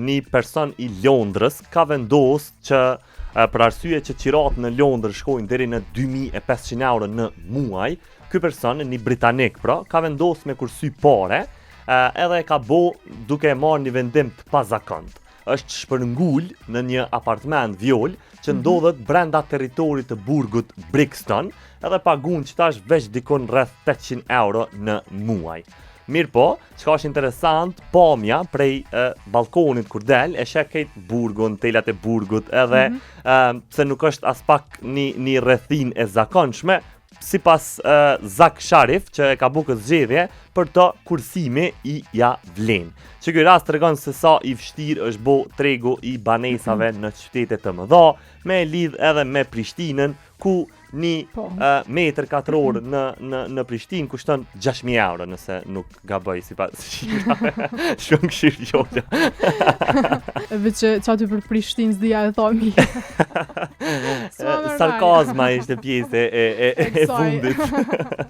një person i Londrës ka vendosur që për arsye që qirat në Londër shkojnë deri në 2500 euro në muaj, ky person, një britanik pra, ka vendosur me kursy pare, edhe ka duke marrë një vendim të pazakont. Është shpërngull në një apartament vjoll që ndodhet brenda territorit të burgut Brixton, edhe pagun që tash veç dikon rreth 800 euro në muaj. Mirë po, çka është interesant, pamja prej balkonit kur del, e sheh këtë burgun, telat e burgut, edhe pse nuk është as pak një rrethinë e zakonshme, sipas Zak Sharif që e ka bu këtë zgjedhje, për të kursime i ja vlen. Që ky rast tregon se sa i vështirë është bo tregu i banesave në qytete të mëdha, me lidh edhe me Prishtinën, ku një metër katror në Prishtinë kushton 6.000 euro, nëse nuk gaboj sipas shifrave. Shumë këshirë gjolla. Veç që qaty për Prishtinë s'dija e thomi. Sarkazma ishte pjesë e fundit.